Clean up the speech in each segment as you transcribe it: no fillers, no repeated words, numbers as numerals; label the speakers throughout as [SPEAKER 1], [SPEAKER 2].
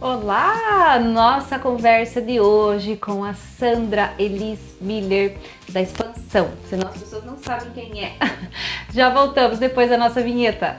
[SPEAKER 1] Olá! Nossa conversa de hoje com a Sandra Elis Miller da Expansão. Senão as pessoas não sabem quem é. Já voltamos depois da nossa vinheta.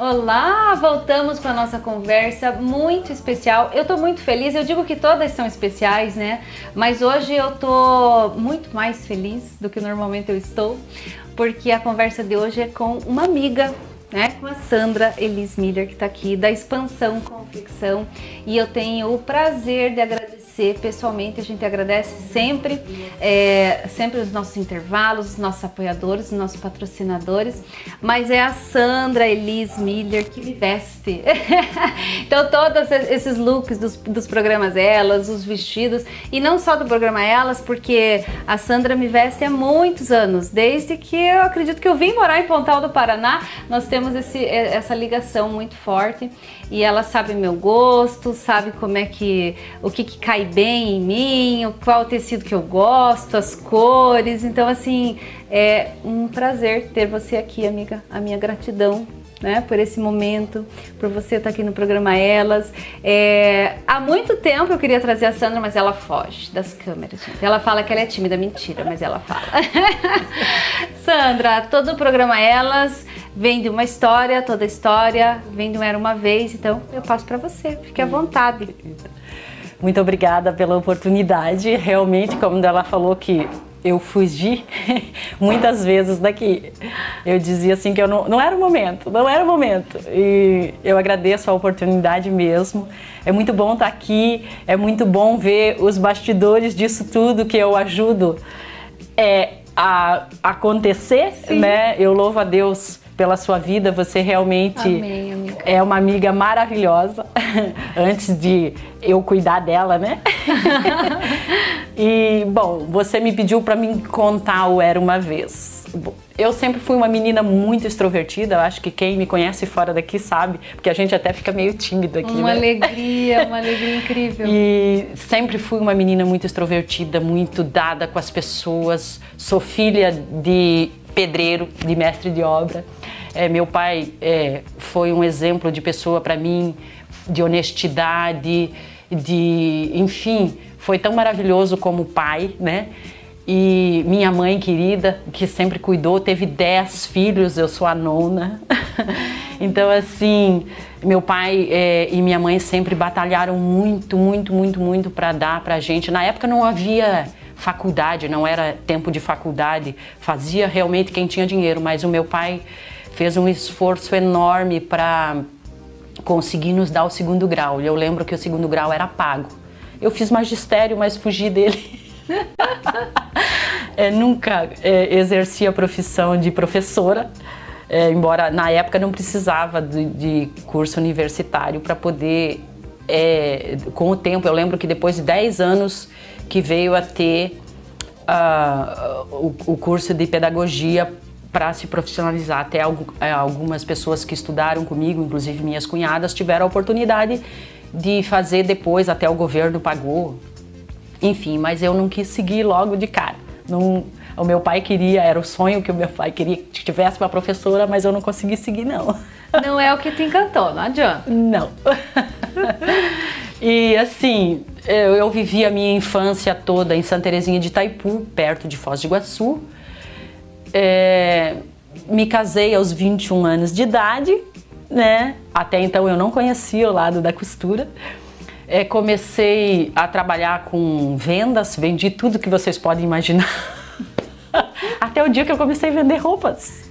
[SPEAKER 1] Olá, voltamos com a nossa conversa muito especial. Eu tô muito feliz, eu digo que todas são especiais, né? Mas hoje eu tô muito mais feliz do que normalmente eu estou, porque a conversa de hoje é com uma amiga, né? Com a Sandra Elis Miller, que tá aqui da Expansão Confecção, e eu tenho o prazer de agradecer pessoalmente. A gente agradece sempre, sempre os nossos intervalos, os nossos apoiadores, os nossos patrocinadores, mas é a Sandra Elis Miller que me veste. Então todos esses looks dos programas Elas, os vestidos, e não só do programa Elas, porque a Sandra me veste há muitos anos, desde que eu acredito que eu vim morar em Pontal do Paraná. Nós temos essa ligação muito forte, e ela sabe meu gosto, sabe como é o que cai bem em mim, qual o tecido que eu gosto, as cores. Então assim, é um prazer ter você aqui, amiga. A minha gratidão, né, por esse momento, por você estar aqui no programa Elas. Há muito tempo eu queria trazer a Sandra, mas ela foge das câmeras, gente. Ela fala que ela é tímida, mentira, mas ela fala. Sandra, todo o programa Elas vem de uma história, toda história vem de um Era Uma Vez, então eu passo para você, fique à vontade.
[SPEAKER 2] Muito obrigada pela oportunidade. Realmente, como ela falou que eu fugi muitas vezes daqui. Eu dizia assim que eu não era o momento, não era o momento. E eu agradeço a oportunidade mesmo. É muito bom estar aqui, é muito bom ver os bastidores disso tudo que eu ajudo a acontecer, né? Eu louvo a Deus pela sua vida, você realmente
[SPEAKER 1] Amém, amiga.
[SPEAKER 2] É uma amiga maravilhosa, antes de eu cuidar dela, né? E, bom, você me pediu para me contar o Era Uma Vez. Eu sempre fui uma menina muito extrovertida, eu acho que quem me conhece fora daqui sabe, porque a gente até fica meio tímido aqui,
[SPEAKER 1] uma
[SPEAKER 2] né?
[SPEAKER 1] Uma alegria incrível.
[SPEAKER 2] E sempre fui uma menina muito extrovertida, muito dada com as pessoas. Sou filha de pedreiro, de mestre de obra. Meu pai foi um exemplo de pessoa para mim, de honestidade, enfim, foi tão maravilhoso como pai, né? E minha mãe querida, que sempre cuidou, teve 10 filhos, eu sou a nona. Então, assim, meu pai e minha mãe sempre batalharam muito, muito, muito, muito para dar pra gente. Na época não havia faculdade, não era tempo de faculdade, fazia realmente quem tinha dinheiro, mas o meu pai fez um esforço enorme para conseguir nos dar o segundo grau. E eu lembro que o segundo grau era pago. Eu fiz magistério, mas fugi dele. Nunca exerci a profissão de professora, embora na época não precisava de curso universitário para poder, com o tempo, eu lembro que depois de 10 anos que veio a ter o curso de pedagogia para se profissionalizar. Até algumas pessoas que estudaram comigo, inclusive minhas cunhadas, tiveram a oportunidade de fazer depois, até o governo pagou. Enfim, mas eu não quis seguir logo de cara. O meu pai queria, era o sonho que o meu pai queria que tivesse uma professora, mas eu não consegui seguir, não.
[SPEAKER 1] Não é o que te encantou, não adianta.
[SPEAKER 2] Não. E assim, eu vivi a minha infância toda em Santa Terezinha de Itaipu, perto de Foz do Iguaçu. Me casei aos 21 anos de idade, né? até então eu não conhecia o lado da costura. Comecei a trabalhar com vendas, vendi tudo que vocês podem imaginar. Até o dia que eu comecei a vender roupas.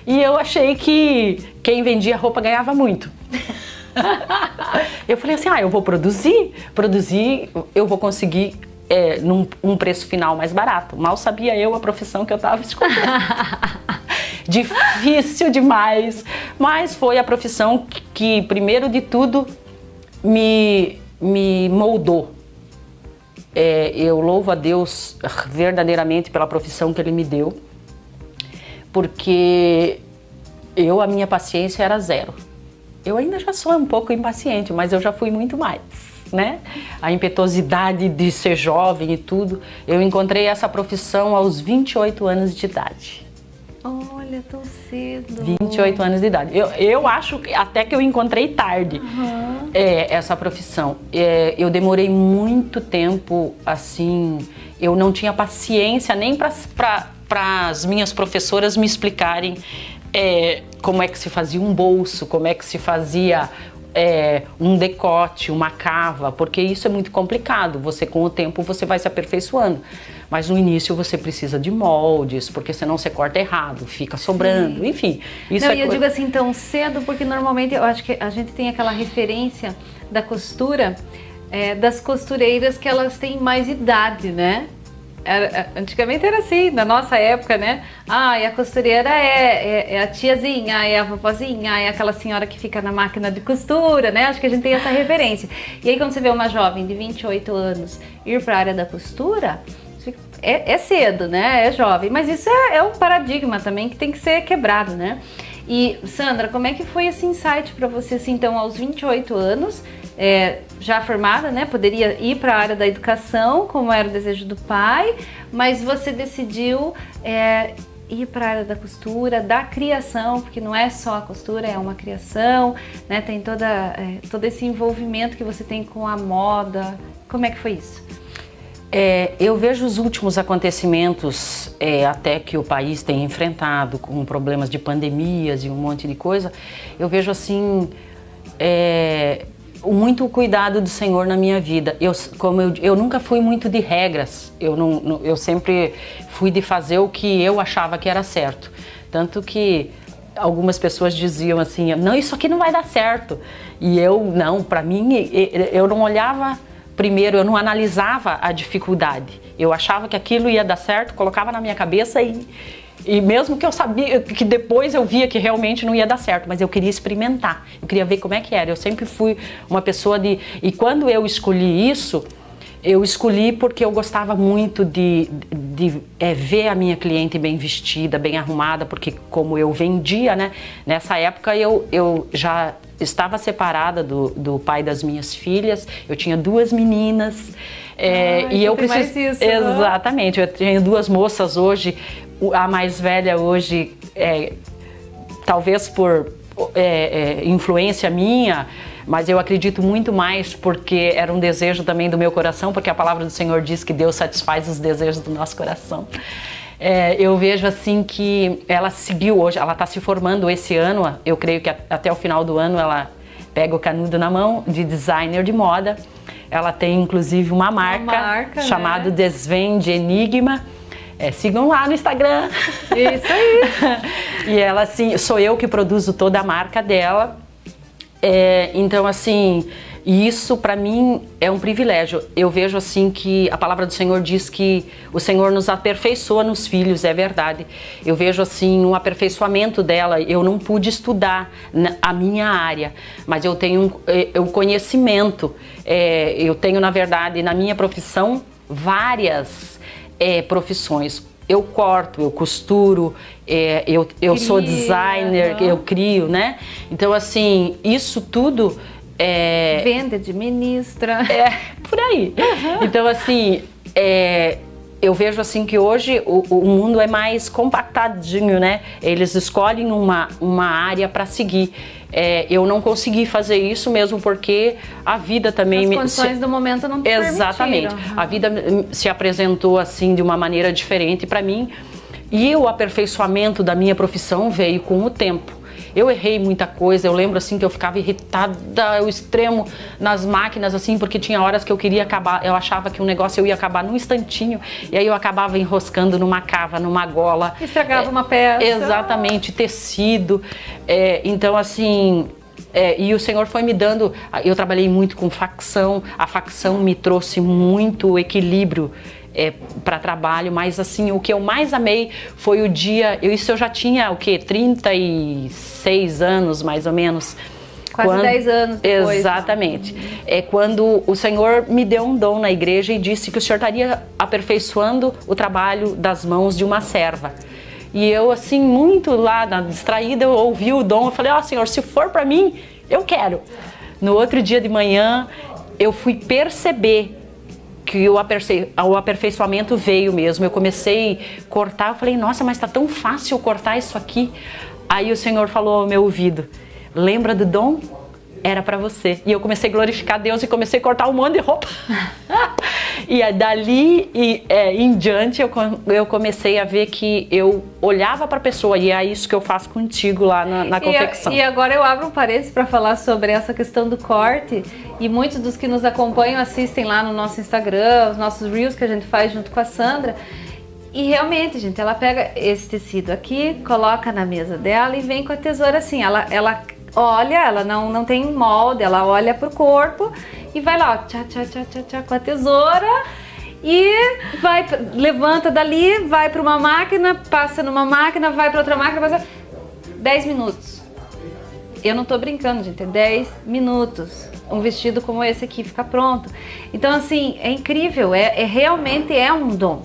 [SPEAKER 2] E eu achei que quem vendia roupa ganhava muito. Eu falei assim, eu vou produzir, eu vou conseguir num preço final mais barato. Mal sabia eu a profissão que eu estava escolhendo. Difícil demais, mas foi a profissão que primeiro de tudo, me moldou. Eu louvo a Deus verdadeiramente pela profissão que Ele me deu, porque a minha paciência era zero. Eu ainda já sou um pouco impaciente, mas eu já fui muito mais, né? A impetuosidade de ser jovem e tudo. Eu encontrei essa profissão aos 28 anos de idade.
[SPEAKER 1] Olha, tão cedo.
[SPEAKER 2] 28 anos de idade. Eu acho até que eu encontrei tarde essa profissão. Eu demorei muito tempo, assim, eu não tinha paciência nem para as minhas professoras me explicarem como é que se fazia um bolso, como é que se fazia um decote, uma cava, porque isso é muito complicado. Você, com o tempo, você vai se aperfeiçoando. Mas no início você precisa de moldes, porque senão você corta errado, fica sobrando, sim. Enfim. Isso
[SPEAKER 1] não, eu digo assim tão cedo, porque normalmente eu acho que a gente tem aquela referência da costura, das costureiras que elas têm mais idade, né? Antigamente era assim, na nossa época, né? E a costureira é a tiazinha, é a vovozinha, é aquela senhora que fica na máquina de costura, né? Acho que a gente tem essa referência. E aí quando você vê uma jovem de 28 anos ir para a área da costura, é cedo, né? É jovem, mas isso é um paradigma também que tem que ser quebrado, né? E Sandra, como é que foi esse insight para você, assim, então, aos 28 anos, já formada, né? Poderia ir para a área da educação, como era o desejo do pai, mas você decidiu ir para a área da costura, da criação, porque não é só a costura, é uma criação, né? Tem todo esse envolvimento que você tem com a moda. Como é que foi isso?
[SPEAKER 2] Eu vejo os últimos acontecimentos, até que o país tem enfrentado, com problemas de pandemias e um monte de coisa, eu vejo assim, muito cuidado do Senhor na minha vida. Eu nunca fui muito de regras, eu sempre fui de fazer o que eu achava que era certo. Tanto que algumas pessoas diziam assim, não, isso aqui não vai dar certo. E para mim, eu não olhava... Primeiro, eu não analisava a dificuldade. Eu achava que aquilo ia dar certo, colocava na minha cabeça e mesmo que eu sabia, que depois eu via que realmente não ia dar certo, mas eu queria experimentar, eu queria ver como é que era. Eu sempre fui uma pessoa e quando eu escolhi isso, eu escolhi porque eu gostava muito de ver a minha cliente bem vestida, bem arrumada, porque como eu vendia, né? Nessa época eu já estava separada do pai das minhas filhas, eu tinha 2 meninas, e eu preciso... Isso, exatamente, eu tenho 2 moças hoje, a mais velha hoje, talvez por influência minha, mas eu acredito muito mais porque era um desejo também do meu coração, porque a palavra do Senhor diz que Deus satisfaz os desejos do nosso coração. Eu vejo assim que ela seguiu hoje, ela está se formando esse ano, eu creio que até o final do ano ela pega o canudo na mão de designer de moda. Ela tem inclusive uma marca chamada, né? Desvende Enigma. Sigam lá no Instagram.
[SPEAKER 1] Isso aí.
[SPEAKER 2] E ela, assim, sou eu que produzo toda a marca dela. Então, assim, isso para mim é um privilégio. Eu vejo assim que a palavra do Senhor diz que o Senhor nos aperfeiçoa nos filhos, é verdade. Eu vejo assim um aperfeiçoamento dela. Eu não pude estudar a minha área, mas eu tenho um conhecimento. Eu tenho, na verdade, na minha profissão, várias profissões. Eu corto, eu costuro, eu sou designer, eu crio, né? Então, assim, isso tudo...
[SPEAKER 1] Vende, administra.
[SPEAKER 2] Por aí. Uhum. Então, assim, eu vejo assim que hoje o mundo é mais compactadinho, né? Eles escolhem uma área para seguir. Eu não consegui fazer isso mesmo porque a vida também...
[SPEAKER 1] As condições do momento não te permitiram.
[SPEAKER 2] Exatamente. A vida se apresentou assim de uma maneira diferente para mim, E o aperfeiçoamento da minha profissão veio com o tempo. Eu errei muita coisa, eu lembro assim que eu ficava irritada ao extremo nas máquinas, assim, porque tinha horas que eu queria acabar, eu achava que um negócio eu ia acabar num instantinho, e aí eu acabava enroscando numa cava, numa gola.
[SPEAKER 1] Estragava uma peça.
[SPEAKER 2] Exatamente, tecido. Então, assim... e o Senhor foi me dando, eu trabalhei muito com facção, a facção me trouxe muito equilíbrio para trabalho, mas assim, o que eu mais amei foi o dia, isso eu já tinha o quê? 36 anos mais ou menos.
[SPEAKER 1] Quase 10 anos depois.
[SPEAKER 2] Exatamente. É quando o Senhor me deu um dom na igreja e disse que o Senhor estaria aperfeiçoando o trabalho das mãos de uma serva. E eu, assim, muito lá, distraída, eu ouvi o dom, eu falei, ó, Senhor, se for para mim, eu quero. No outro dia de manhã, eu fui perceber que o aperfeiçoamento veio mesmo. Eu comecei a cortar, eu falei, nossa, mas tá tão fácil cortar isso aqui. Aí o Senhor falou ao meu ouvido, lembra do dom? Era para você. E eu comecei a glorificar Deus e comecei a cortar um monte de roupa. E dali em diante eu comecei a ver que eu olhava para a pessoa, e é isso que eu faço contigo lá na confecção.
[SPEAKER 1] E agora eu abro um parênteses para falar sobre essa questão do corte, e muitos dos que nos acompanham assistem lá no nosso Instagram, os nossos Reels que a gente faz junto com a Sandra. E realmente, gente, ela pega esse tecido aqui, coloca na mesa dela e vem com a tesoura assim, ela olha, ela não tem molde, ela olha pro corpo e vai lá, ó, tchá, tchá, tchá, tchá, tchá, com a tesoura e vai, levanta dali, vai para uma máquina, passa numa máquina, vai para outra máquina, passa 10 minutos. Eu não tô brincando, gente, é 10 minutos. Um vestido como esse aqui fica pronto. Então, assim, é incrível, realmente é um dom.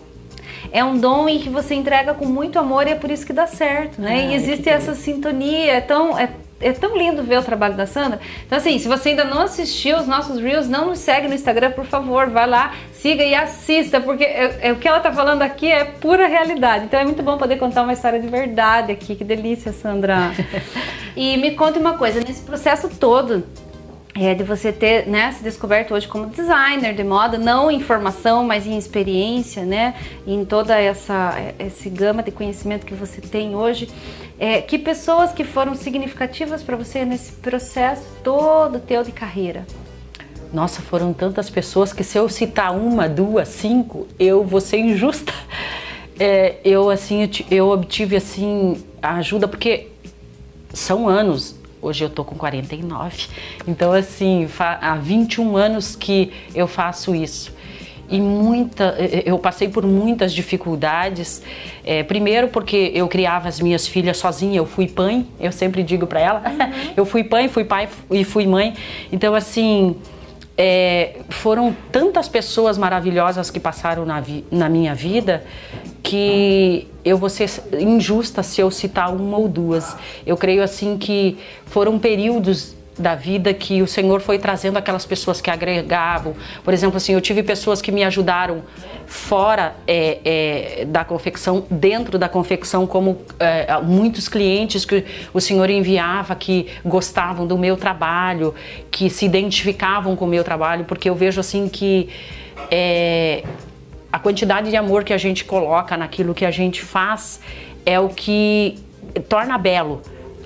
[SPEAKER 1] É um dom em que você entrega com muito amor e é por isso que dá certo, né? E existe essa sintonia, é tão lindo ver o trabalho da Sandra. Então, assim, se você ainda não assistiu os nossos Reels, não nos segue no Instagram, por favor, vai lá, siga e assista, porque o que ela tá falando aqui é pura realidade. Então é muito bom poder contar uma história de verdade aqui. Que delícia, Sandra. E me conta uma coisa, nesse processo todo, de você ter, né, se descoberto hoje como designer de moda, não em formação, mas em experiência, né, em toda essa gama de conhecimento que você tem hoje, que pessoas que foram significativas para você nesse processo todo teu de carreira?
[SPEAKER 2] Nossa, foram tantas pessoas que se eu citar uma, duas, 5, eu vou ser injusta. Eu obtive assim a ajuda porque são anos. Hoje eu tô com 49, então assim, há 21 anos que eu faço isso. E eu passei por muitas dificuldades, primeiro porque eu criava as minhas filhas sozinha, eu fui mãe, eu sempre digo para ela, eu fui mãe, fui pai e fui mãe, então assim, foram tantas pessoas maravilhosas que passaram na minha vida que eu vou ser injusta se eu citar uma ou duas. Eu creio assim que foram períodos da vida que o Senhor foi trazendo aquelas pessoas que agregavam. Por exemplo, assim, eu tive pessoas que me ajudaram fora da confecção, dentro da confecção, como muitos clientes que o Senhor enviava que gostavam do meu trabalho, que se identificavam com o meu trabalho, porque eu vejo assim que a quantidade de amor que a gente coloca naquilo que a gente faz é o que torna belo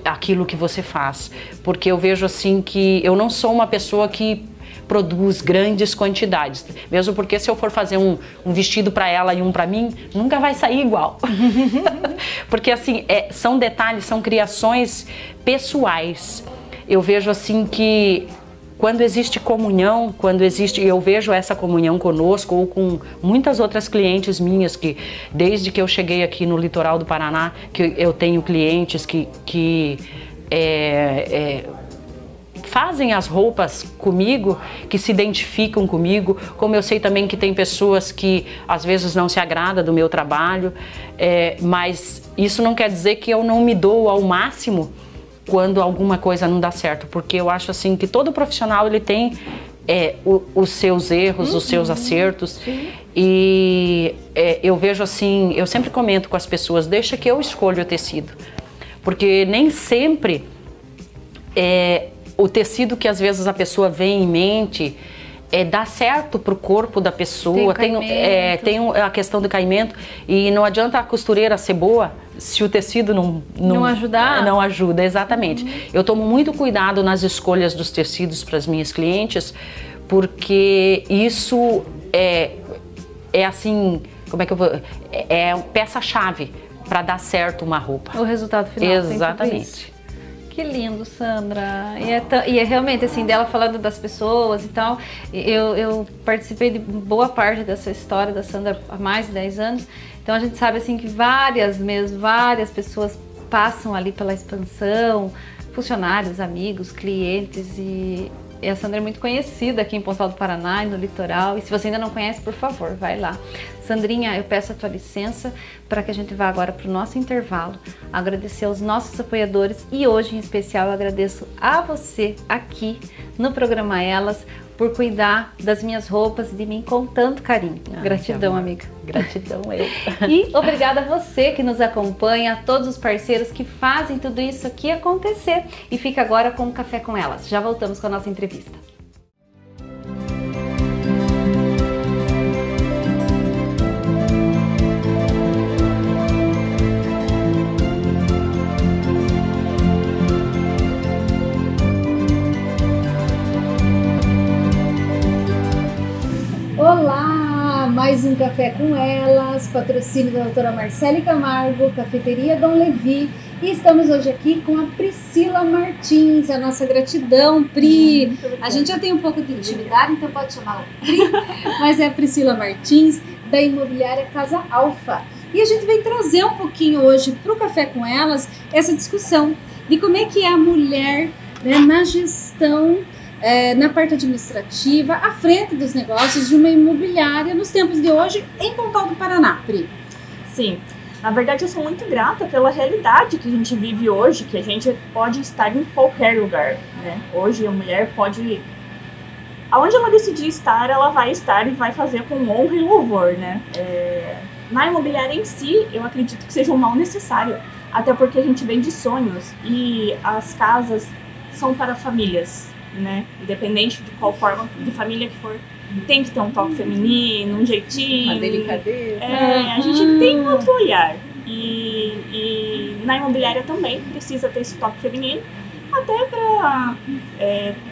[SPEAKER 2] aquilo que você faz. Porque eu vejo assim que eu não sou uma pessoa que produz grandes quantidades, mesmo porque se eu for fazer um vestido para ela e um para mim, nunca vai sair igual. Porque assim, são detalhes, são criações pessoais. Eu vejo assim que quando existe comunhão, eu vejo essa comunhão conosco ou com muitas outras clientes minhas que desde que eu cheguei aqui no litoral do Paraná, que eu tenho clientes que fazem as roupas comigo, que se identificam comigo, como eu sei também que tem pessoas que às vezes não se agradam do meu trabalho, mas isso não quer dizer que eu não me dou ao máximo quando alguma coisa não dá certo, porque eu acho assim que todo profissional ele tem os seus erros, os seus acertos. E eu vejo assim, eu sempre comento com as pessoas, deixa que eu escolho o tecido, porque nem sempre o tecido que às vezes a pessoa vem em mente dá certo para o corpo da pessoa, tem a questão do caimento, e não adianta a costureira ser boa se o tecido não
[SPEAKER 1] ajudar.
[SPEAKER 2] Não ajuda, exatamente. Eu tomo muito cuidado nas escolhas dos tecidos para as minhas clientes, porque isso é assim, como é que eu vou... É peça-chave para dar certo uma roupa.
[SPEAKER 1] O resultado final.
[SPEAKER 2] Exatamente.
[SPEAKER 1] Que lindo, Sandra. E é realmente assim, dela falando das pessoas e tal. Eu participei de boa parte dessa história da Sandra há mais de 10 anos. Então a gente sabe assim que várias pessoas passam ali pela expansão, funcionários, amigos, clientes, e a Sandra é muito conhecida aqui em Pontal do Paraná e no litoral. E se você ainda não conhece, por favor, vai lá. Sandrinha, eu peço a tua licença para que a gente vá agora para o nosso intervalo, agradecer aos nossos apoiadores, e hoje em especial eu agradeço a você aqui no programa Elas por cuidar das minhas roupas e de mim com tanto carinho. Gratidão, amiga.
[SPEAKER 2] Gratidão, eu.
[SPEAKER 1] E obrigada a você que nos acompanha, a todos os parceiros que fazem tudo isso aqui acontecer. E fica agora com o Café com Elas. Já voltamos com a nossa entrevista.
[SPEAKER 3] Olá, mais um Café com Elas, patrocínio da doutora Marcele Camargo, Cafeteria Dom Levi, e estamos hoje aqui com a Priscila Martins, a nossa gratidão, Pri. A gente já tem um pouco de intimidade, então pode chamá-la Pri, mas é a Priscila Martins, da imobiliária Casa Alfa. E a gente vem trazer um pouquinho hoje para o Café com Elas essa discussão de como é que é a mulher, né, na gestão, na parte administrativa, à frente dos negócios de uma imobiliária nos tempos de hoje em Pontal do Paraná, Pri.
[SPEAKER 4] Sim, na verdade eu sou muito grata pela realidade que a gente vive hoje, que a gente pode estar em qualquer lugar, né? Hoje a mulher pode... Aonde ela decidir estar, ela vai estar e vai fazer com honra e louvor, né? Na imobiliária em si, eu acredito que seja um mal necessário, até porque a gente vende sonhos e as casas são para famílias, né? Independente de qual forma de família que for, tem que ter um toque feminino, um jeitinho,
[SPEAKER 3] Uma delicadeza.
[SPEAKER 4] A gente tem um outro olhar, e na imobiliária também precisa ter esse toque feminino, até para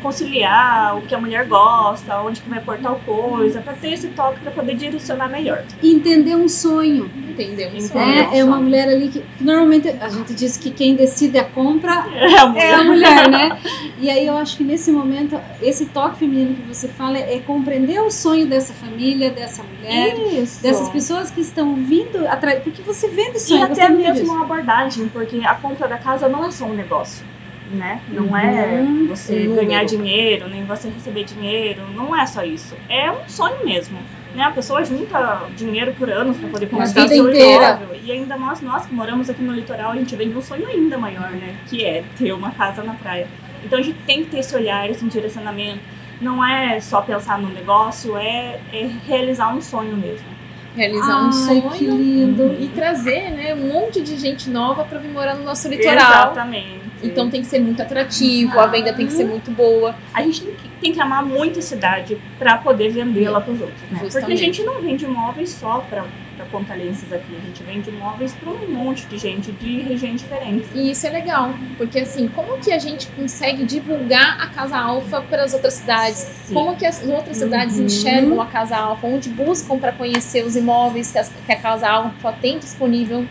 [SPEAKER 4] conciliar o que a mulher gosta, onde que vai pôr tal coisa, para ter esse toque para poder direcionar melhor.
[SPEAKER 3] Entender um sonho.
[SPEAKER 4] Entender um
[SPEAKER 3] sonho. É uma mulher ali que normalmente a gente diz que quem decide a compra
[SPEAKER 4] é
[SPEAKER 3] a mulher, né? E aí eu acho que nesse momento, esse toque feminino que você fala é compreender o sonho dessa família, dessa mulher,
[SPEAKER 4] Isso.
[SPEAKER 3] dessas pessoas que estão vindo atrás, porque você vende sonho.
[SPEAKER 4] E até mesmo uma abordagem, porque a compra da casa não é só um negócio, né? Não é você ganhar dinheiro, nem você receber dinheiro, não é só isso. É um sonho mesmo, né? A pessoa junta dinheiro por ano para poder comprar seu imóvel. E ainda nós que moramos aqui no litoral, a gente vende um sonho ainda maior, né? Que é ter uma casa na praia. Então a gente tem que ter esse olhar, esse direcionamento. Não é só pensar no negócio, é realizar um sonho mesmo.
[SPEAKER 5] Realizar um sonho,
[SPEAKER 3] que lindo.
[SPEAKER 5] E trazer, né, um monte de gente nova para vir morar no nosso litoral.
[SPEAKER 4] Exatamente.
[SPEAKER 5] Então tem que ser muito atrativo, a venda tem que ser muito boa.
[SPEAKER 4] A gente tem que amar muito a cidade para poder vendê-la para os outros, né?
[SPEAKER 5] Justamente.
[SPEAKER 4] Porque a gente não vende imóveis só para pontalenses aqui, a gente vende imóveis para um monte de gente de regiões diferentes.
[SPEAKER 5] E isso é legal, porque assim, como que a gente consegue divulgar a Casa Alfa para as outras cidades?
[SPEAKER 4] Sim.
[SPEAKER 5] Como que as outras cidades enxergam a Casa Alfa? Onde buscam para conhecer os imóveis que a Casa Alfa tem disponível?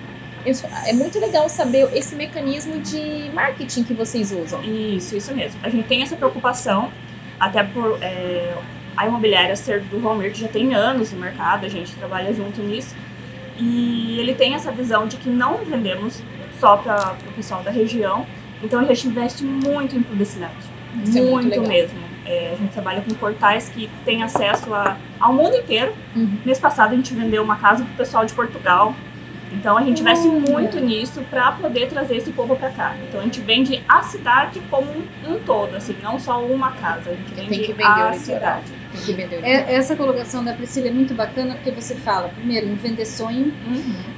[SPEAKER 5] É muito legal saber esse mecanismo de marketing que vocês usam.
[SPEAKER 4] Isso mesmo. A gente tem essa preocupação, até por a imobiliária ser do Valmir, que já tem anos no mercado, a gente trabalha junto nisso, e ele tem essa visão de que não vendemos só para o pessoal da região, então a gente investe muito em publicidade, muito mesmo. A gente trabalha com portais que têm acesso ao mundo inteiro. Mês passado a gente vendeu uma casa para o pessoal de Portugal. Então a gente investe muito nisso para poder trazer esse povo para cá. Então a gente vende a cidade como um todo, assim, não só uma casa, a gente vende a cidade.
[SPEAKER 5] que vender.
[SPEAKER 3] Essa colocação da Priscila é muito bacana porque você fala, primeiro, em vender sonho.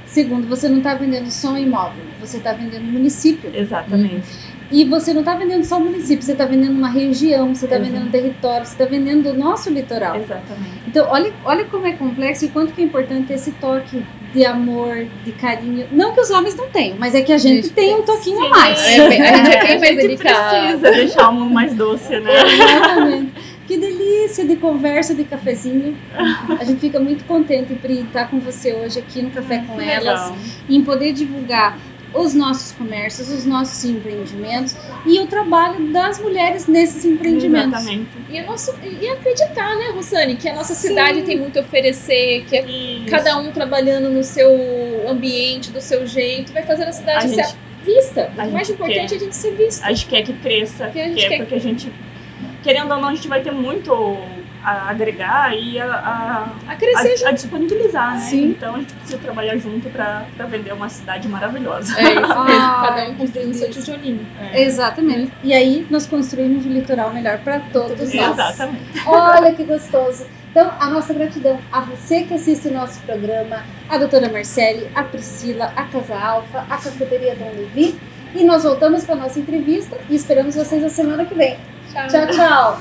[SPEAKER 3] Segundo, você não está vendendo só um imóvel, você está vendendo município.
[SPEAKER 4] Exatamente.
[SPEAKER 3] E você não está vendendo só o município, você está vendendo uma região, você está vendendo um território, você está vendendo o nosso litoral.
[SPEAKER 4] Exatamente.
[SPEAKER 3] Então, olha como é complexo e quanto que é importante ter esse toque de amor, de carinho. Não que os homens não tenham, mas é que a gente tem um toquinho a mais.
[SPEAKER 5] A gente é bem mais delicado.
[SPEAKER 4] Precisa deixar o mundo mais doce, né?
[SPEAKER 3] Exatamente. Que delícia de conversa, de cafezinho. A gente fica muito contente, Pri, estar com você hoje aqui no Café com Elas,
[SPEAKER 4] Legal.
[SPEAKER 3] em poder divulgar os nossos comércios, os nossos empreendimentos e o trabalho das mulheres nesses empreendimentos.
[SPEAKER 4] Exatamente.
[SPEAKER 5] E acreditar, né, Rossane, que a nossa cidade tem muito a oferecer, que
[SPEAKER 4] Isso.
[SPEAKER 5] cada um trabalhando no seu ambiente, do seu jeito, vai fazendo a cidade
[SPEAKER 4] A
[SPEAKER 5] ser
[SPEAKER 4] gente-
[SPEAKER 5] vista.
[SPEAKER 4] a
[SPEAKER 5] O mais
[SPEAKER 4] gente
[SPEAKER 5] importante
[SPEAKER 4] quer.
[SPEAKER 5] é a gente ser vista.
[SPEAKER 4] A gente quer que cresça,
[SPEAKER 5] Que a gente quer-
[SPEAKER 4] porque a gente, querendo ou não, a gente vai ter muito a agregar e
[SPEAKER 5] A crescer junto.
[SPEAKER 4] a disponibilizar, né?
[SPEAKER 3] Sim.
[SPEAKER 4] Então a gente precisa trabalhar junto para vender uma cidade maravilhosa.
[SPEAKER 5] É isso mesmo,
[SPEAKER 3] Ai,
[SPEAKER 5] cada um
[SPEAKER 3] que
[SPEAKER 5] construindo o seu
[SPEAKER 3] delícia.
[SPEAKER 5] tijolinho.
[SPEAKER 3] Exatamente. E aí nós construímos um litoral melhor para todos nós.
[SPEAKER 4] Exatamente.
[SPEAKER 3] Olha que gostoso. Então, a nossa gratidão a você que assiste o nosso programa, a doutora Marcele, a Priscila, a Casa Alfa, a Cafeteria Dom Levi. E nós voltamos para a nossa entrevista e esperamos vocês na semana que vem. Tchau, tchau.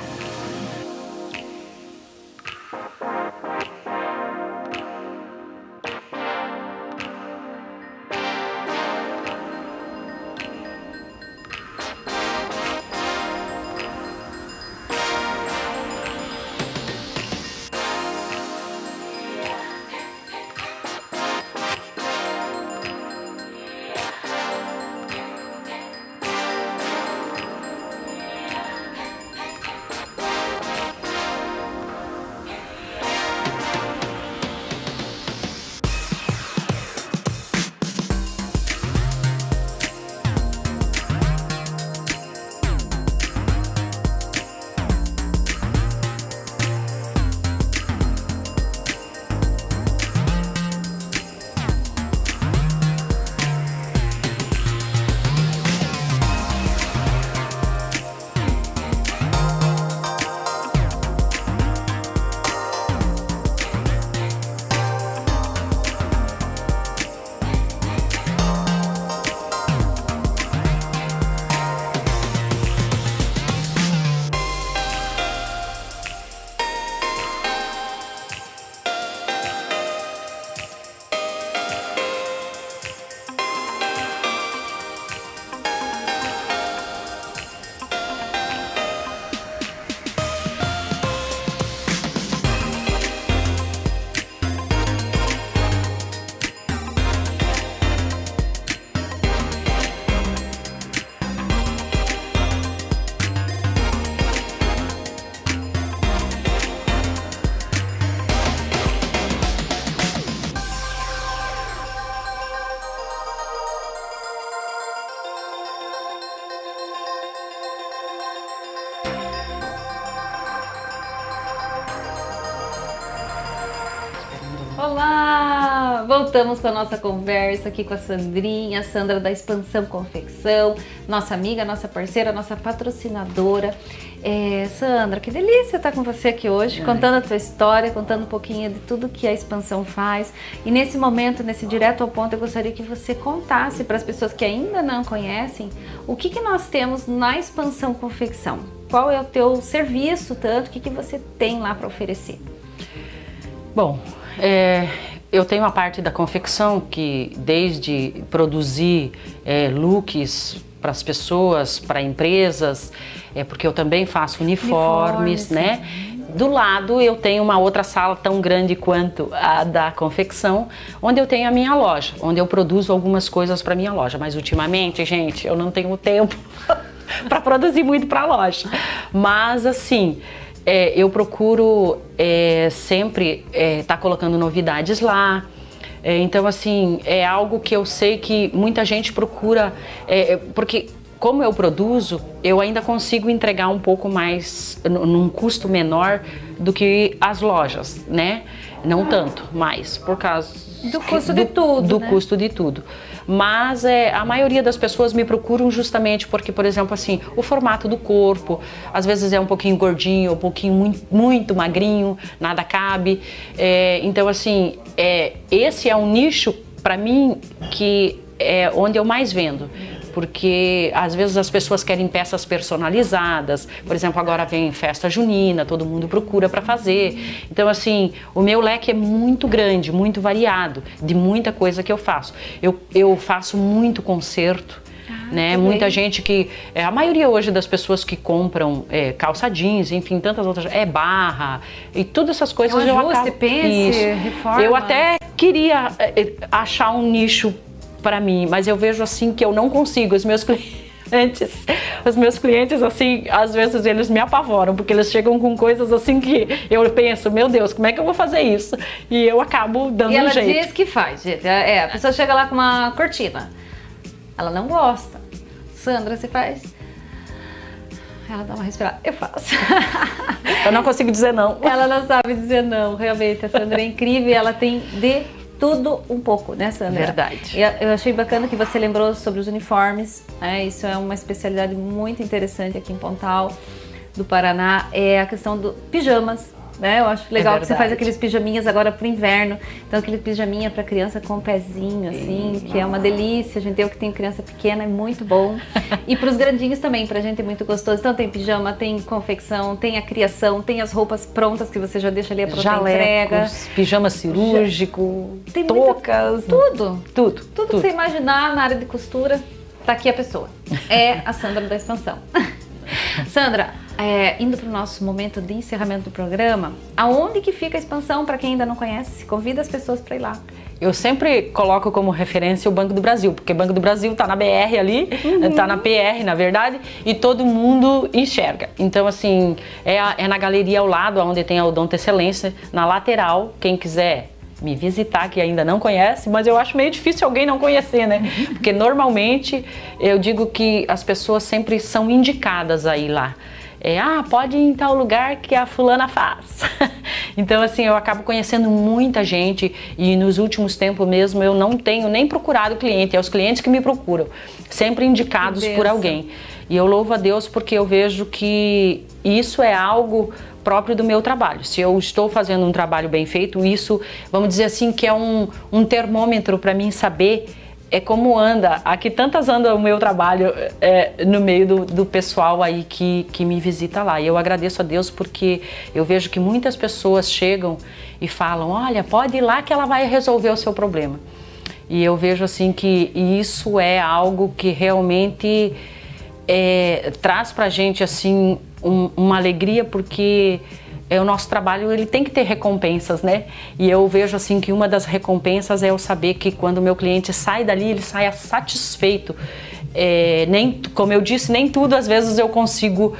[SPEAKER 1] Olá! Voltamos com a nossa conversa aqui com a Sandrinha, a Sandra da Expansão Confecção, nossa amiga, nossa parceira, nossa patrocinadora. Sandra, que delícia estar com você aqui hoje, contando a tua história, contando um pouquinho de tudo que a Expansão faz. E nesse momento, nesse direto ao ponto, eu gostaria que você contasse para as pessoas que ainda não conhecem o que nós temos na Expansão Confecção. Qual é o teu serviço, tanto, o que você tem lá para oferecer?
[SPEAKER 2] Bom, eu tenho a parte da confecção que desde produzir looks para as pessoas, para empresas, porque eu também faço uniformes, né? Do lado eu tenho uma outra sala tão grande quanto a da confecção, onde eu tenho a minha loja, onde eu produzo algumas coisas para minha loja. Mas ultimamente, gente, eu não tenho tempo para produzir muito para a loja. Mas assim, eu procuro sempre estar colocando novidades lá. Então assim, é algo que eu sei que muita gente procura, porque como eu produzo, eu ainda consigo entregar um pouco mais, num custo menor do que as lojas, né? Não tanto, mas por causa
[SPEAKER 1] do custo de tudo,
[SPEAKER 2] do
[SPEAKER 1] né?
[SPEAKER 2] custo de tudo. mas a maioria das pessoas me procuram justamente porque, por exemplo, assim, o formato do corpo, às vezes é um pouquinho gordinho, um pouquinho muito magrinho, nada cabe. Então, assim, esse é um nicho para mim que é onde eu mais vendo. Porque às vezes as pessoas querem peças personalizadas, por exemplo, agora vem festa junina, todo mundo procura para fazer. Então, assim, o meu leque é muito grande, muito variado, de muita coisa que eu faço. Eu faço muito concerto, né? Muita gente que, a maioria hoje das pessoas que compram calça jeans, enfim, tantas outras, barra e todas essas coisas eu acabo.
[SPEAKER 1] Pence, reforma.
[SPEAKER 2] Eu até queria achar um nicho para mim, mas eu vejo assim que eu não consigo. Os meus clientes assim, às vezes eles me apavoram, porque eles chegam com coisas assim que eu penso, meu Deus, como é que eu vou fazer isso? E eu acabo dando um jeito.
[SPEAKER 1] E ela diz que faz, gente. A pessoa chega lá com uma cortina, ela não gosta. Sandra, você faz? Ela dá uma respirada, eu faço.
[SPEAKER 2] Eu não consigo dizer não.
[SPEAKER 1] Ela não sabe dizer não, realmente. A Sandra é incrível, ela tem de tudo um pouco, né, Sandra?
[SPEAKER 2] Verdade.
[SPEAKER 1] E eu achei bacana que você lembrou sobre os uniformes, né? Isso é uma especialidade muito interessante aqui em Pontal do Paraná, é a questão do pijamas, né? Eu acho legal que você faz aqueles pijaminhas agora pro inverno, então aquele pijaminha pra criança com um pezinho, assim, que é uma delícia. A gente tem criança pequena, é muito bom. E pros grandinhos também, pra gente é muito gostoso. Então tem pijama, tem confecção, tem a criação, tem as roupas prontas que você já deixa ali a pronta entrega.
[SPEAKER 2] Pijama cirúrgico,
[SPEAKER 1] tem
[SPEAKER 2] toucas,
[SPEAKER 1] tudo
[SPEAKER 2] tudo
[SPEAKER 1] que você imaginar na área de costura, tá aqui a pessoa. É a Sandra da Expansão. Sandra, indo para o nosso momento de encerramento do programa, aonde que fica a Expansão para quem ainda não conhece? Convida as pessoas para ir lá.
[SPEAKER 2] Eu sempre coloco como referência o Banco do Brasil, porque o Banco do Brasil tá na BR ali, tá na PR, na verdade, e todo mundo enxerga. Então, assim, é na galeria ao lado, onde tem a Odonto Excelência, na lateral, quem quiser me visitar, que ainda não conhece, mas eu acho meio difícil alguém não conhecer, né? Porque normalmente eu digo que as pessoas sempre são indicadas a ir lá. Pode ir em tal lugar que a fulana faz. Então, assim, eu acabo conhecendo muita gente e nos últimos tempos mesmo eu não tenho nem procurado cliente, é os clientes que me procuram, sempre indicados por alguém. E eu louvo a Deus porque eu vejo que isso é algo próprio do meu trabalho. Se eu estou fazendo um trabalho bem feito, isso, vamos dizer assim, que é um termômetro para mim saber como anda. Aqui tantas anda o meu trabalho no meio do pessoal aí que me visita lá. E eu agradeço a Deus porque eu vejo que muitas pessoas chegam e falam, olha, pode ir lá que ela vai resolver o seu problema. E eu vejo assim que isso é algo que realmente traz pra gente assim uma alegria, porque o nosso trabalho ele tem que ter recompensas, né? E eu vejo assim que uma das recompensas é eu saber que quando o meu cliente sai dali, ele sai satisfeito. Como eu disse, nem tudo às vezes eu consigo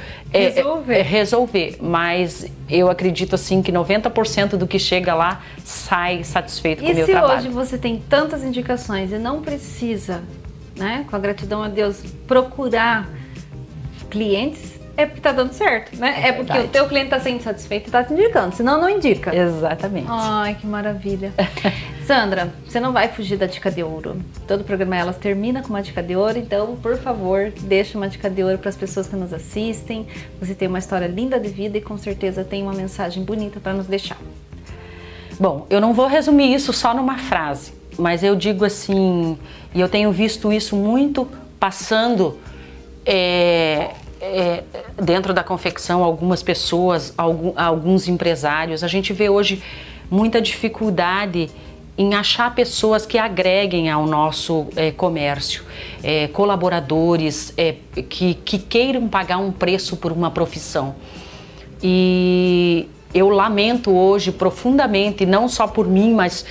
[SPEAKER 2] resolver, mas eu acredito assim que 90% do que chega lá sai satisfeito com o meu trabalho.
[SPEAKER 1] E se hoje você tem tantas indicações e não precisa, né, com a gratidão a Deus, procurar clientes, é porque tá dando certo, né? É porque o teu cliente tá sendo satisfeito e tá te indicando, senão não indica.
[SPEAKER 2] Exatamente.
[SPEAKER 1] Ai, que maravilha. Sandra, você não vai fugir da dica de ouro. Todo programa elas termina com uma dica de ouro, então, por favor, deixa uma dica de ouro para as pessoas que nos assistem. Você tem uma história linda de vida e com certeza tem uma mensagem bonita para nos deixar.
[SPEAKER 2] Bom, eu não vou resumir isso só numa frase, mas eu digo assim, e eu tenho visto isso muito passando dentro da confecção, algumas pessoas, alguns empresários, a gente vê hoje muita dificuldade em achar pessoas que agreguem ao nosso comércio, colaboradores que queiram pagar um preço por uma profissão. E eu lamento hoje profundamente, não só por mim, mas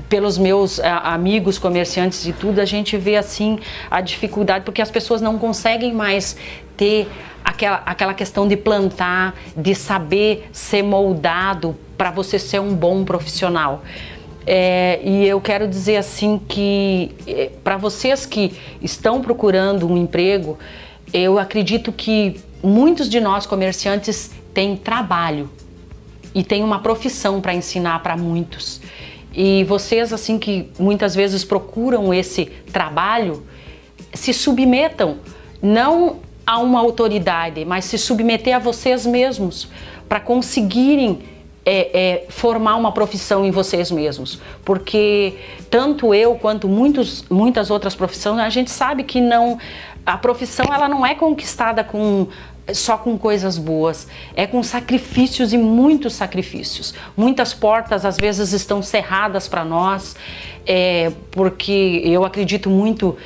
[SPEAKER 2] pelos meus amigos comerciantes e tudo, a gente vê assim a dificuldade, porque as pessoas não conseguem mais ter aquela questão de plantar, de saber ser moldado para você ser um bom profissional. E eu quero dizer assim que para vocês que estão procurando um emprego, eu acredito que muitos de nós comerciantes têm trabalho e têm uma profissão para ensinar para muitos. E vocês, assim, que muitas vezes procuram esse trabalho, se submetam não a uma autoridade, mas se submeter a vocês mesmos para conseguirem formar uma profissão em vocês mesmos. Porque tanto eu quanto muitas outras profissões, a gente sabe que a profissão ela não é conquistada só com coisas boas, é com sacrifícios e muitos sacrifícios. Muitas portas às vezes estão cerradas para nós, porque eu acredito muito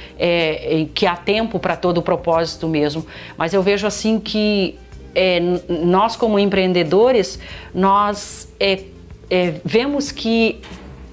[SPEAKER 2] que há tempo para todo o propósito mesmo, mas eu vejo assim que nós como empreendedores, nós vemos que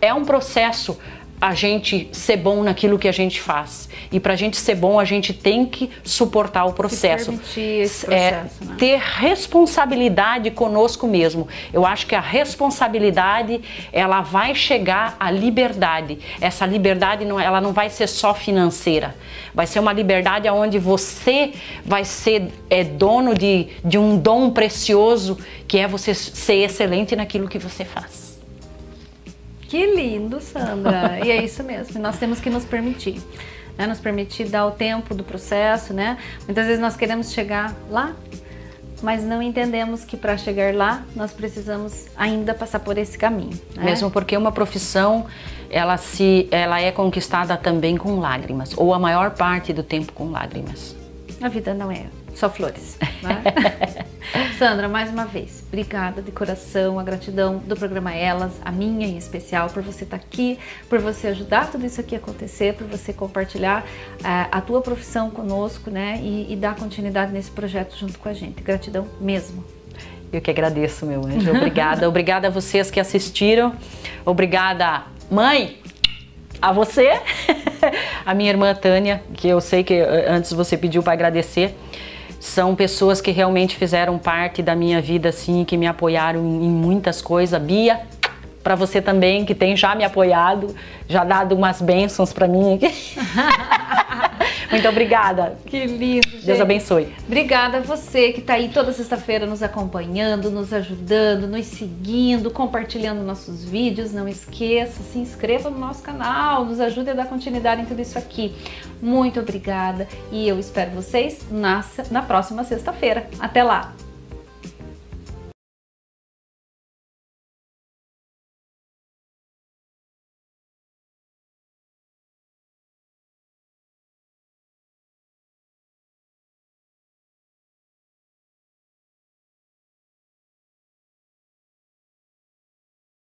[SPEAKER 2] é um processo a gente ser bom naquilo que a gente faz. E para a gente ser bom, a gente tem que suportar o processo.
[SPEAKER 1] Se permitir esse processo, né?
[SPEAKER 2] Ter responsabilidade conosco mesmo. Eu acho que a responsabilidade, ela vai chegar à liberdade. Essa liberdade, ela não vai ser só financeira. Vai ser uma liberdade onde você vai ser dono de um dom precioso, que é você ser excelente naquilo que você faz.
[SPEAKER 1] Que lindo, Sandra! E é isso mesmo, nós temos que nos permitir, né? Nos permitir dar o tempo do processo, né? Muitas vezes nós queremos chegar lá, mas não entendemos que para chegar lá, nós precisamos ainda passar por esse caminho, né?
[SPEAKER 2] Mesmo porque uma profissão, ela é conquistada também com lágrimas, ou a maior parte do tempo com lágrimas.
[SPEAKER 1] A vida não é só flores, né? Sandra, mais uma vez, obrigada de coração, a gratidão do programa Elas, a minha em especial, por você estar aqui, por você ajudar tudo isso aqui a acontecer, por você compartilhar a tua profissão conosco, né? E dar continuidade nesse projeto junto com a gente. Gratidão mesmo.
[SPEAKER 2] Eu que agradeço, meu anjo. Obrigada. Obrigada a vocês que assistiram. Obrigada, mãe, a você, a minha irmã Tânia, que eu sei que antes você pediu para agradecer. São pessoas que realmente fizeram parte da minha vida, assim, que me apoiaram em muitas coisas. Bia, para você também, que tem já me apoiado, já dado umas bênçãos para mim aqui. Muito obrigada.
[SPEAKER 1] Que lindo, gente.
[SPEAKER 2] Deus abençoe.
[SPEAKER 1] Obrigada a você que está aí toda sexta-feira nos acompanhando, nos ajudando, nos seguindo, compartilhando nossos vídeos. Não esqueça, se inscreva no nosso canal, nos ajude a dar continuidade em tudo isso aqui. Muito obrigada e eu espero vocês na próxima sexta-feira. Até lá!